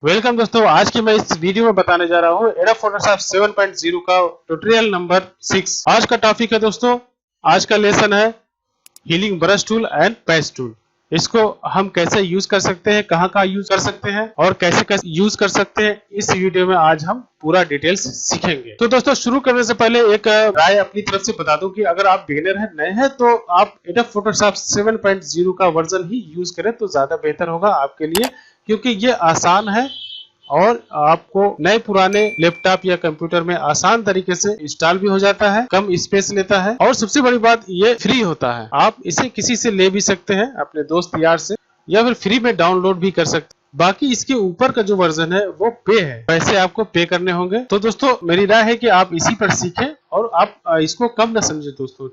Welcome दोस्तों, आज की मैं इस वीडियो में बताने जा रहा हूँ एडोब फोटोशॉप 7.0 का ट्यूटोरियल नंबर 6। आज का टॉपिक है दोस्तों, आज का लेसन है healing brush tool and patch tool. इसको हम कैसे यूज कर सकते हैं, कहाँ यूज कर सकते हैं और कैसे कैसे यूज कर सकते हैं, इस वीडियो में आज हम पूरा डिटेल्स सीखेंगे। तो दोस्तों, शुरू करने से पहले एक राय अपनी तरफ से बता दूं कि अगर आप बिगिनर हैं, नए हैं, तो आप एडोब फोटोशॉप 7.0 का वर्जन ही यूज करें तो ज्यादा बेहतर होगा आपके लिए, क्योंकि ये आसान है और आपको नए पुराने लैपटॉप या कंप्यूटर में आसान तरीके से इंस्टॉल भी हो जाता है, कम स्पेस लेता है और सबसे बड़ी बात ये फ्री होता है। आप इसे किसी से ले भी सकते हैं, अपने दोस्त यार से, या फिर फ्री में डाउनलोड भी कर सकते हैं। बाकी इसके ऊपर का जो वर्जन है वो पे है, पैसे आपको पे करने होंगे। तो दोस्तों, मेरी राय है कि आप इसी पर सीखें और आप इसको कम न समझे। दोस्तों,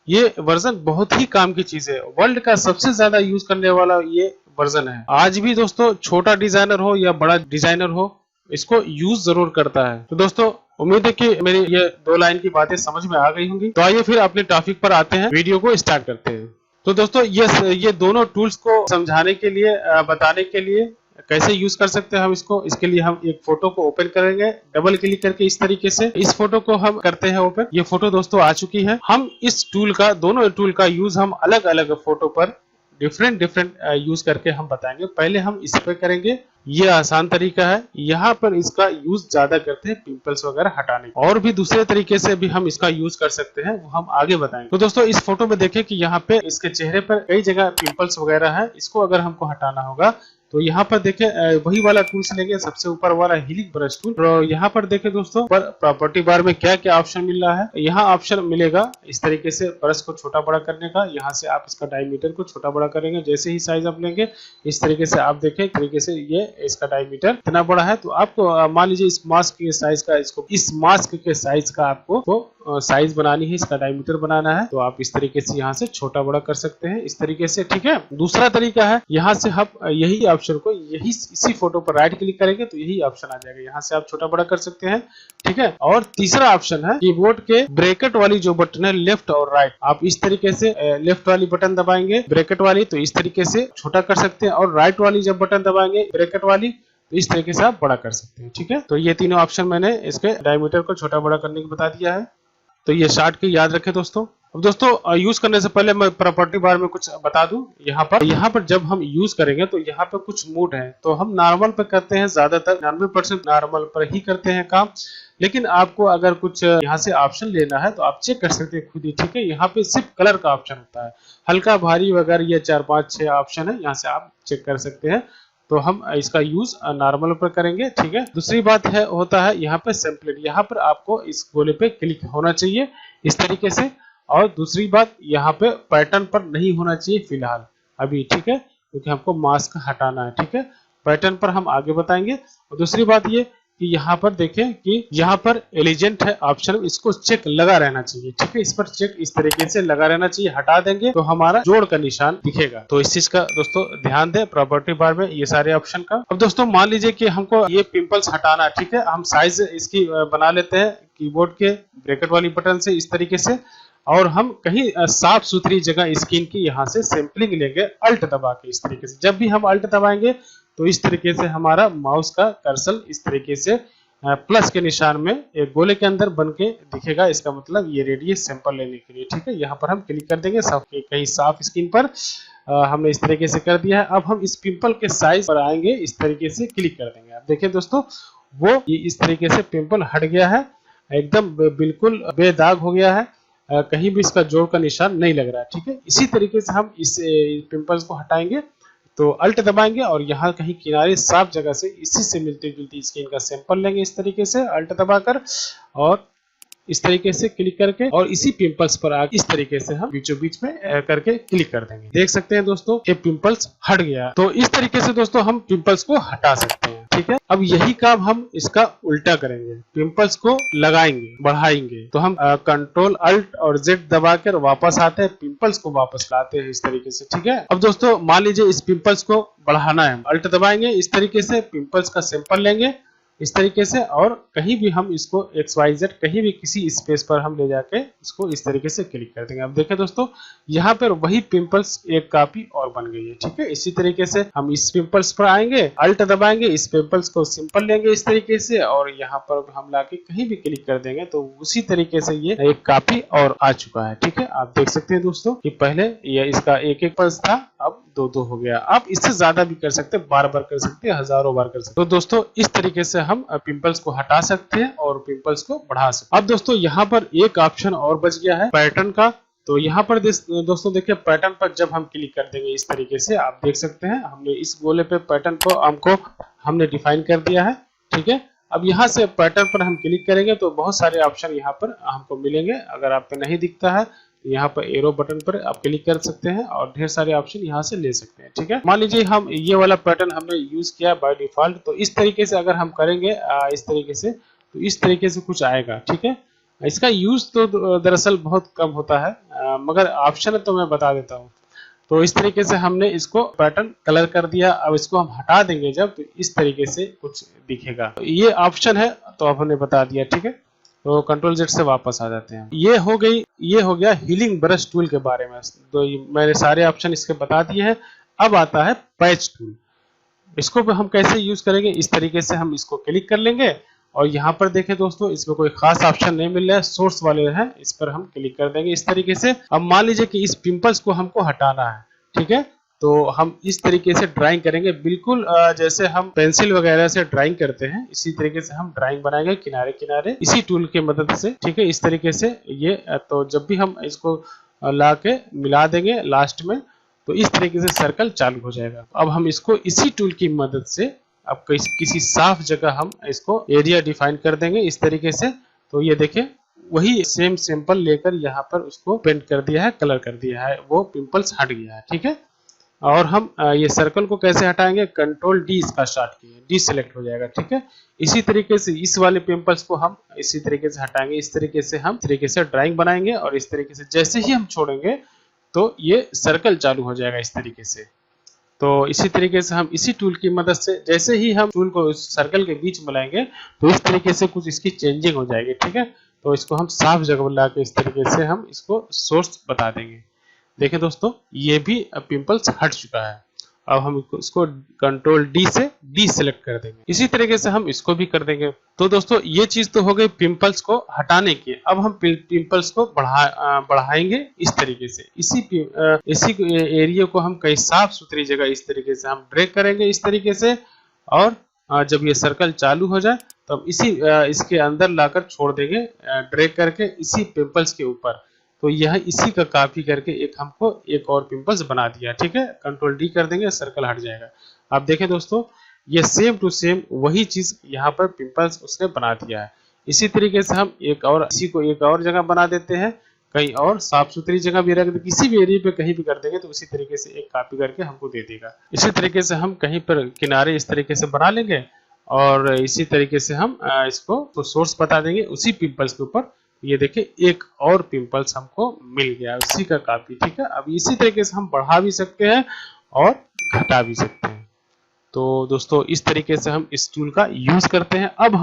ये वर्जन बहुत ही काम की चीज है, वर्ल्ड का सबसे ज्यादा यूज करने वाला ये वर्जन है। आज भी दोस्तों, छोटा डिजाइनर हो या बड़ा डिजाइनर हो, इसको यूज जरूर करता है। तो दोस्तों, उम्मीद है कि मेरी ये 2 लाइन की बातें समझ में आ गई होंगी। तो आइए फिर अपने टॉपिक पर आते हैं, वीडियो को स्टार्ट करते हैं। तो दोस्तों, ये दोनों टूल्स को समझाने के लिए, बताने के लिए कैसे यूज कर सकते हैं हम इसको, इसके लिए हम एक फोटो को ओपन करेंगे डबल क्लिक करके। इस तरीके से इस फोटो को हम करते हैं ओपन। ये फोटो दोस्तों आ चुकी है। हम इस टूल का, दोनों टूल का यूज हम अलग अलग फोटो पर डिफरेंट यूज करके हम बताएंगे। पहले हम इस पे करेंगे, ये आसान तरीका है। यहाँ पर इसका यूज ज्यादा करते हैं पिंपल्स वगैरह हटाने। और भी दूसरे तरीके से भी हम इसका यूज कर सकते हैं, वो हम आगे बताएंगे। तो दोस्तों, इस फोटो में देखें कि यहाँ पे इसके चेहरे पर कई जगह पिंपल्स वगैरह है। इसको अगर हमको हटाना होगा तो यहाँ पर देखें, वही वाला टूल्स लेंगे, सबसे ऊपर वाला हीलिंग ब्रश टूल। तो यहाँ पर देखें दोस्तों, पर प्रॉपर्टी बार में क्या क्या ऑप्शन मिल रहा है। यहाँ ऑप्शन मिलेगा इस तरीके से ब्रश को छोटा बड़ा करने का। यहाँ से आप इसका डायमीटर को छोटा बड़ा करेंगे, जैसे ही साइज आप लेंगे इस तरीके से आप देखें, तरीके से ये इसका डायमीटर इतना बड़ा है। तो आपको मान लीजिए इस मास्क के साइज का, इस मास्क के साइज का आपको साइज बनानी है, इसका डायमीटर बनाना है, तो आप इस तरीके से यहाँ से छोटा बड़ा कर सकते हैं इस तरीके से। ठीक है। दूसरा तरीका है, यहाँ से हम यही ऑप्शन को इसी फोटो पर राइट क्लिक करेंगे तो यही ऑप्शन आ जाएगा, यहाँ से आप छोटा बड़ा कर सकते हैं। ठीक है। और तीसरा ऑप्शन है कीबोर्ड के ब्रैकेट वाली जो बटन है, लेफ्ट और राइट, आप इस तरीके से लेफ्ट वाली बटन दबाएंगे ब्रैकेट वाली तो इस तरीके से छोटा कर सकते हैं, और राइट वाली जब बटन दबाएंगे ब्रैकेट वाली तो इस तरीके से आप बड़ा कर सकते हैं। ठीक है। तो ये तीनों ऑप्शन मैंने इसके डायमीटर को छोटा बड़ा करने की बता दिया है, तो ये शॉर्ट की याद रखें दोस्तों। अब दोस्तों, यूज करने से पहले मैं प्रॉपर्टी बार में कुछ बता दूं। यहाँ पर जब हम यूज करेंगे तो यहाँ पे कुछ मोड है, तो हम नॉर्मल पे करते हैं, ज्यादातर 99% नॉर्मल पर ही करते हैं काम। लेकिन आपको अगर कुछ यहाँ से ऑप्शन लेना है तो आप चेक कर सकते हैं खुद ही। ठीक है। यहाँ पे सिर्फ कलर का ऑप्शन होता है, हल्का भारी वगैरह ये 4 5 6 ऑप्शन है, यहाँ से आप चेक कर सकते हैं। तो हम इसका यूज नॉर्मल पर करेंगे। ठीक है। दूसरी बात है, होता है यहाँ पे टेम्पलेट, यहाँ पर आपको इस गोले पे क्लिक होना चाहिए इस तरीके से। और दूसरी बात, यहाँ पे पैटर्न पर नहीं होना चाहिए फिलहाल अभी। ठीक है। क्योंकि हमको मास्क हटाना है। ठीक है। पैटर्न पर हम आगे बताएंगे। और दूसरी बात ये कि यहाँ पर देखें कि यहाँ पर एलिजेंट है ऑप्शन, इसको चेक लगा रहना चाहिए। ठीक है। इस पर चेक इस तरीके से लगा रहना चाहिए, हटा देंगे तो हमारा जोड़ का निशान दिखेगा। तो इस चीज का दोस्तों ध्यान दें प्रॉपर्टी बार में ये सारे ऑप्शन का। अब दोस्तों, मान लीजिए कि हमको ये पिंपल्स हटाना है। ठीक है। हम साइज इसकी बना लेते हैं कीबोर्ड के ब्रैकेट वाली बटन से इस तरीके से, और हम कहीं साफ सुथरी जगह स्किन की यहाँ से सैंपलिंग लेंगे अल्ट दबा के इस तरीके से। जब भी हम अल्ट दबाएंगे तो इस तरीके से हमारा माउस का कर्सर इस तरीके से प्लस के निशान में एक गोले के अंदर बन के दिखेगा। इसका मतलब ये रेडी है सैंपल लेने के लिए। ठीक है। यहाँ पर हम क्लिक कर देंगे कहीं साफ स्किन पर। हमने इस तरीके से कर दिया है। अब हम इस पिंपल के साइज पर आएंगे, इस तरीके से क्लिक कर देंगे। आप देखिए दोस्तों, वो इस तरीके से पिंपल हट गया है, एकदम बिल्कुल बेदाग हो गया है, कहीं भी इसका जोड़ का निशान नहीं लग रहा है। ठीक है। इसी तरीके से हम इस पिंपल्स को हटाएंगे तो अल्ट दबाएंगे और यहाँ कहीं किनारे साफ जगह से इसी से मिलती जुलती स्किन का सैंपल लेंगे इस तरीके से अल्ट दबाकर, और इस तरीके से क्लिक करके, और इसी पिंपल्स पर आगे इस तरीके से हम बीचों बीच में करके क्लिक कर देंगे। देख सकते हैं दोस्तों, ये पिंपल्स हट गया। तो इस तरीके से दोस्तों हम पिंपल्स को हटा सकते हैं। ठीक है। अब यही काम हम इसका उल्टा करेंगे, पिंपल्स को लगाएंगे, बढ़ाएंगे। तो हम कंट्रोल अल्ट और जेड दबाकर वापस आते हैं, पिंपल्स को वापस लाते हैं इस तरीके से। ठीक है। अब दोस्तों, मान लीजिए इस पिंपल्स को बढ़ाना है, अल्ट दबाएंगे इस तरीके से, पिंपल्स का सैंपल लेंगे इस तरीके से, और कहीं भी हम इसको XYZ कहीं भी किसी स्पेस पर हम ले जाके इसको इस तरीके से क्लिक कर देंगे। अब देखें दोस्तों, यहाँ पर वही पिंपल्स एक कॉपी और बन गई है। ठीक है, इसी तरीके से हम इस पिंपल्स पर आएंगे, अल्ट दबाएंगे, इस पिंपल्स को सिंपल लेंगे इस तरीके से, और यहाँ पर हम लाके कहीं भी क्लिक कर देंगे तो उसी तरीके से ये एक कॉपी और आ चुका है। ठीक है, आप देख सकते हैं दोस्तों कि पहले ये इसका एक पल्स था, अब 2 हो गया। आप इससे ज्यादा भी कर सकते हैं, बार बार कर सकते हैं, हजारों बार कर सकते हैं। तो दोस्तों इस तरीके से हम पिंपल्स को हटा सकते हैं और पिंपल्स को बढ़ा सकते हैं। अब दोस्तों यहाँ पर एक ऑप्शन और बच गया है पैटर्न का। तो यहाँ पर दोस्तों देखिए, पैटर्न पर जब हम क्लिक कर देंगे इस तरीके से, आप देख सकते हैं हमने इस गोले पे पैटर्न को हमने डिफाइन कर दिया है। ठीक है, अब यहाँ से पैटर्न पर हम क्लिक करेंगे तो बहुत सारे ऑप्शन यहाँ पर हमको मिलेंगे। अगर आपको नहीं दिखता है तो यहाँ पर एरो बटन पर आप क्लिक कर सकते हैं और ढेर सारे ऑप्शन यहाँ से ले सकते हैं। ठीक है, मान लीजिए हम ये वाला पैटर्न हमने यूज किया बाय डिफॉल्ट, तो इस तरीके से अगर हम करेंगे इस तरीके से, तो इस तरीके से कुछ आएगा। ठीक है, इसका यूज तो दरअसल बहुत कम होता है, मगर ऑप्शन है तो मैं बता देता हूँ। तो इस तरीके से हमने इसको पैटर्न कलर कर दिया। अब इसको हम हटा देंगे जब, तो इस तरीके से कुछ दिखेगा। तो ये ऑप्शन है तो अब हमने बता दिया। ठीक है, तो कंट्रोल Z से वापस आ जाते हैं। ये हो गया हीलिंग ब्रश टूल के बारे में। तो मैंने सारे ऑप्शन इसके बता दिए हैं। अब आता है पैच टूल। इसको हम कैसे यूज करेंगे, इस तरीके से हम इसको क्लिक कर लेंगे और यहाँ पर देखें दोस्तों, इसमें कोई खास ऑप्शन नहीं मिल रहा है, सोर्स वाले हैं, इस पर हम क्लिक कर देंगे इस तरीके से। अब मान लीजिए कि इस पिंपल्स को हमको हटाना है। ठीक है, तो हम इस तरीके से ड्राइंग करेंगे, बिल्कुल जैसे हम पेंसिल वगैरह से ड्राइंग करते हैं, इसी तरीके से हम ड्राइंग बनाएंगे किनारे किनारे इसी टूल की मदद से। ठीक है, इस तरीके से ये तो जब भी हम इसको ला के मिला देंगे लास्ट में, तो इस तरीके से सर्कल चालू हो जाएगा। अब हम इसको इसी टूल की मदद से अब किसी साफ जगह हम इसको एरिया डिफाइन कर देंगे इस तरीके से। तो ये देखें, वही सेम सैंपल लेकर यहाँ पर उसको पेंट कर दिया है, कलर कर दिया है, वो पिंपल्स हट गया है। ठीक है, और हम ये सर्कल को कैसे हटाएंगे, कंट्रोल D इसका स्टार्ट किए, D सिलेक्ट हो जाएगा। ठीक है, इसी तरीके से इस वाले पिंपल्स को हम इसी तरीके से हटाएंगे। इस तरीके से हम ड्राइंग बनाएंगे और इस तरीके से जैसे ही हम छोड़ेंगे तो ये सर्कल चालू हो जाएगा इस तरीके से। तो इसी तरीके से हम इसी टूल की मदद से जैसे ही हम टूल को सर्कल के बीच में लाएंगे तो इस तरीके से कुछ इसकी चेंजिंग हो जाएगी। ठीक है, तो इसको हम साफ जगह ला के इस तरीके से हम इसको सोर्स बता देंगे। देखिए दोस्तों, ये भी पिंपल्स हट चुका है। अब हम इसको कंट्रोल D से D सिलेक्ट कर देंगे। इसी तरीके से हम इसको भी कर देंगे। तो दोस्तों ये चीज तो हो गई पिंपल्स को हटाने की। अब हम पिंपल्स को बढ़ाएंगे इस तरीके से। इसी एरिया को हम कहीं साफ सुथरी जगह इस तरीके से हम ड्रैग करेंगे इस तरीके से, और जब ये सर्कल चालू हो जाए तो हम इसके अंदर लाकर छोड़ देंगे ड्रैग करके इसी पिंपल्स के ऊपर। तो यह इसी का कॉपी करके हमको एक और पिंपल्स बना दिया। ठीक है, कंट्रोल D कर देंगे, सर्कल हट जाएगा। आप देखें दोस्तों, ये सेम टू सेम वही चीज यहाँ पर पिंपल्स उसने बना दिया है। इसी तरीके से हम इसी को एक और जगह बना देते हैं, कहीं और साफ सुथरी जगह भी रख दे, किसी भी एरिया पे कहीं भी कर देंगे तो उसी तरीके से एक कॉपी करके हमको दे देगा। इसी तरीके से हम कहीं पर किनारे इस तरीके से बना लेंगे और इसी तरीके से हम इसको तो सोर्स बता देंगे उसी पिंपल्स के ऊपर। ये देखिए, एक और पिंपल्स हमको मिल गया उसी का कॉपी। ठीक है, अब इसी तरीके से हम बढ़ा भी सकते हैं और घटा भी सकते हैं। तो दोस्तों इस तरीके से हम इस टूल का यूज करते हैं। अब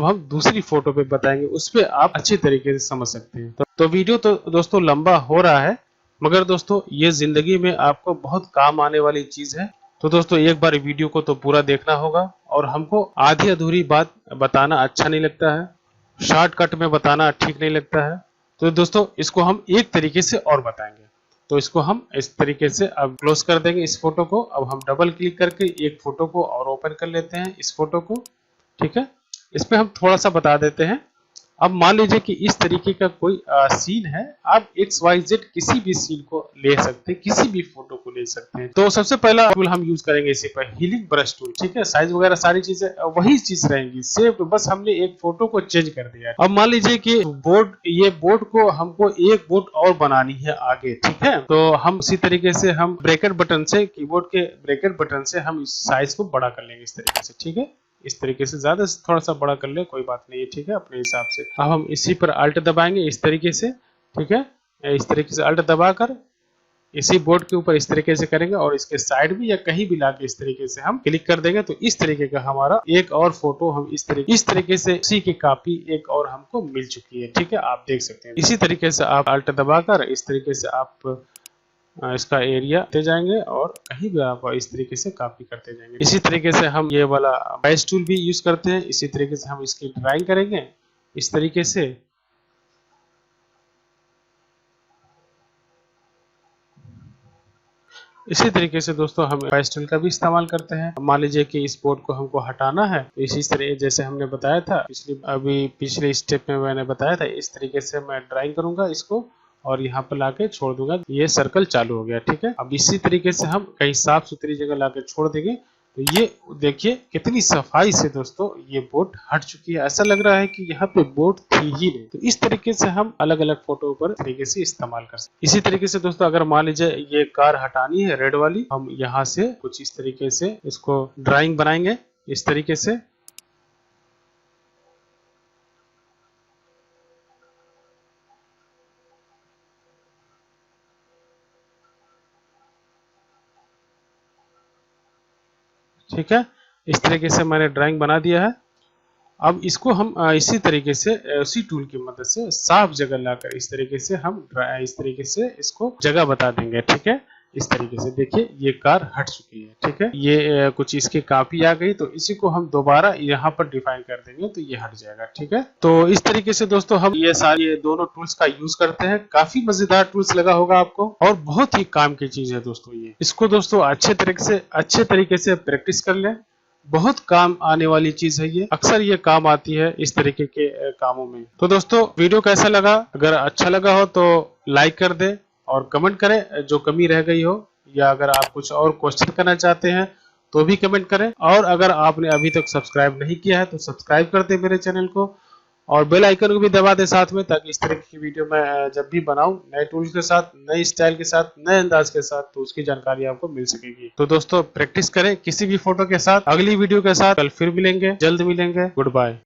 हम दूसरी फोटो पे बताएंगे, उस पे आप अच्छी तरीके से समझ सकते हैं। तो वीडियो तो दोस्तों लंबा हो रहा है, मगर दोस्तों ये जिंदगी में आपको बहुत काम आने वाली चीज है। तो दोस्तों एक बार वीडियो को तो पूरा देखना होगा, और हमको आधी अधूरी बात बताना अच्छा नहीं लगता है, शॉर्टकट में बताना ठीक नहीं लगता है। तो दोस्तों इसको हम एक तरीके से और बताएंगे। तो इसको हम इस तरीके से अब क्लोज कर देंगे इस फोटो को। अब हम डबल क्लिक करके एक फोटो को और ओपन कर लेते हैं, इस फोटो को। ठीक है, इसमें हम थोड़ा सा बता देते हैं। अब मान लीजिए कि इस तरीके का कोई सीन है, आप XYZ किसी भी सीन को ले सकते हैं, किसी भी फोटो को ले सकते हैं। तो सबसे पहला टूल हम यूज करेंगे इसी पर, हीलिंग ब्रश टूल। ठीक है, साइज वगैरह सारी चीजें वही चीज रहेंगी, सिर्फ बस हमने एक फोटो को चेंज कर दिया है। अब मान लीजिए कि ये बोर्ड को हमको एक बोर्ड और बनानी है आगे। ठीक है, तो हम इसी तरीके से हम ब्रैकेट बटन से, कीबोर्ड के ब्रैकेट बटन से हम इस साइज को बड़ा कर लेंगे इस तरीके से। ठीक है, इस तरीके से ज्यादा थोड़ा सा बड़ा कर ले, कोई बात नहीं है। ठीक है, अपने हिसाब से। अब हम इसी पर अल्ट दबाएंगे इस तरीके से। ठीक है, इस तरीके से अल्ट दबाकर इसी बोर्ड के ऊपर इस तरीके से करेंगे और इसके साइड में या कहीं भी लाके इस तरीके से हम क्लिक कर देंगे तो इस तरीके का हमारा एक और फोटो हम इस तरीके से उसी की कॉपी एक और हमको मिल चुकी है। ठीक है, आप देख सकते हैं। इसी तरीके से आप अल्ट दबाकर इस तरीके से आप इसका एरिया दे जाएंगे और कहीं भी आप इस तरीके से कॉपी करते जाएंगे। इसी तरीके से हम ये वाला पैच टूल भी यूज करते हैं। इसी तरीके से हम इसकी ड्राइंग करेंगे इस तरीके से। इसी तरीके से दोस्तों हम पैच टूल का भी इस्तेमाल करते हैं। मान लीजिए कि इस बोर्ड को हमको हटाना है तो इसी तरह जैसे हमने बताया था पिछले स्टेप में मैंने बताया था, इस तरीके से मैं ड्राइंग करूंगा इसको और यहाँ पर लाके छोड़ दूंगा, ये सर्कल चालू हो गया। ठीक है, अब इसी तरीके से हम कहीं साफ सुथरी जगह लाके छोड़ देंगे तो ये देखिए कितनी सफाई से दोस्तों ये बोट हट चुकी है। ऐसा लग रहा है कि यहाँ पे बोट थी ही नहीं। तो इस तरीके से हम अलग अलग फोटो पर तरीके से इस्तेमाल कर सकते हैं। इसी तरीके से दोस्तों अगर मान लीजिए ये कार हटानी है रेड वाली, हम यहाँ से कुछ इस तरीके से इसको ड्राइंग बनाएंगे इस तरीके से। ठीक है, इस तरीके से मैंने ड्राइंग बना दिया है। अब इसको हम इसी तरीके से उसी टूल की मदद से साफ जगह लाकर इस तरीके से हम इस तरीके से इसको जगह बता देंगे। ठीक है, इस तरीके से देखिए ये कार हट चुकी है। ठीक है, ये कुछ इसकी कॉपी आ गई तो इसी को हम दोबारा यहाँ पर डिफाइन कर देंगे तो ये हट जाएगा। ठीक है, तो इस तरीके से दोस्तों हम ये दोनों टूल्स का यूज करते हैं। काफी मजेदार टूल्स लगा होगा आपको और बहुत ही काम की चीज है दोस्तों ये। इसको दोस्तों अच्छे तरीके से प्रैक्टिस कर लें, बहुत काम आने वाली चीज है ये। अक्सर ये काम आती है इस तरीके के कामों में। तो दोस्तों वीडियो कैसा लगा? अगर अच्छा लगा हो तो लाइक कर दें और कमेंट करें जो कमी रह गई हो, या अगर आप कुछ और क्वेश्चन करना चाहते हैं तो भी कमेंट करें। और अगर आपने अभी तक सब्सक्राइब नहीं किया है तो सब्सक्राइब कर दें मेरे चैनल को और बेल आइकन को भी दबा दें साथ में, ताकि इस तरह की वीडियो मैं जब भी बनाऊं नए टूल्स के साथ, नए स्टाइल के साथ, नए अंदाज के साथ, तो उसकी जानकारी आपको मिल सकेगी। तो दोस्तों प्रैक्टिस करें किसी भी फोटो के साथ। अगली वीडियो के साथ कल फिर मिलेंगे, जल्द मिलेंगे। Good bye.